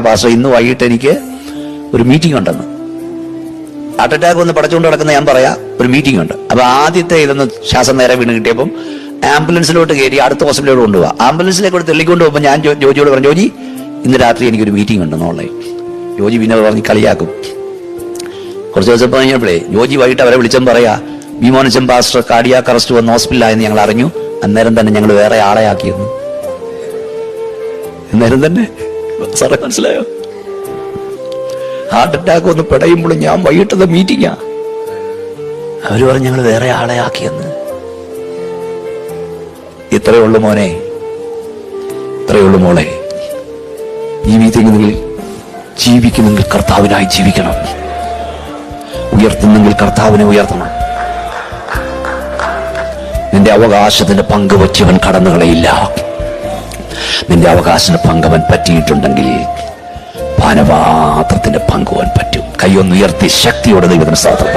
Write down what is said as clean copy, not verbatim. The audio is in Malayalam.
പാസ്റ്റർ ഇന്ന് വൈകിട്ട് എനിക്ക് ഒരു മീറ്റിംഗ് ഉണ്ടെന്ന്. ഹാർട്ട് അറ്റാക്ക് വന്ന് പടച്ചുകൊണ്ട് കിടക്കുന്ന ഞാൻ പറയാ ഒരു മീറ്റിംഗ് ഉണ്ട്. അപ്പൊ ആദ്യത്തെ ഇതൊന്ന് ശ്വാസം നേരെ വീണ് കിട്ടിയപ്പം ആംബുലൻസിലോട്ട് കയറി അടുത്ത ഹോസ്പിറ്റലിലോട്ട് കൊണ്ടുപോകാം. ആംബുലൻസിലേക്ക് കൂടെ തെള്ളിക്കൊണ്ട് പോകുമ്പോൾ ഞാൻ ജോജിയോട് പറഞ്ഞു, ജോജി ഇന്ന് രാത്രി എനിക്കൊരു മീറ്റിംഗ് ഉണ്ടെന്നുള്ളേ. ജോജി പിന്നെ പറഞ്ഞ് കളിയാക്കും. കുറച്ച് ദിവസം കഴിഞ്ഞപ്പോഴേ ജോജി വൈകിട്ട് അവരെ വിളിച്ചെന്ന് പറയാ, ഭീമോനച്ചൻ പാസ്റ്റർ കാർഡിയാക് അറസ്റ്റ് വന്ന് ഹോസ്പിറ്റലായെന്ന് ഞങ്ങൾ അറിഞ്ഞു. അന്നേരം തന്നെ ഞങ്ങൾ വേറെ ആളെ ആക്കിയെന്ന്. അന്നേരം തന്നെ സാറേ മനസ്സിലായോ? ഹാർട്ട് അറ്റാക്ക് ഒന്ന് പിടയുമ്പോൾ ഞാൻ വൈകിട്ടത്തെ മീറ്റിംഗാ. അവര് പറഞ്ഞു ഞങ്ങൾ വേറെ ആളെ ആക്കിയെന്ന്. ഇത്രയേ ഉള്ളു മോനെ, ഇത്രയേ ഉള്ളു മോളെ. ജീവിക്കുന്നെങ്കിൽ കർത്താവിനായി ജീവിക്കണം. ഉയർത്തുന്നെങ്കിൽ കർത്താവിനെ ഉയർത്തണം. നിന്റെ അവകാശത്തിന്റെ പങ്ക് വച്ചവൻ കടന്നുകളയില്ല. നിന്റെ അവകാശത്തിന്റെ പങ്കവൻ പറ്റിയിട്ടുണ്ടെങ്കിൽ പാനപാത്രത്തിന്റെ പങ്കുവാൻ പറ്റും. കൈയൊന്നുയർത്തി ശക്തിയോടെ ദൈവത്തിന് സ്തോത്രം.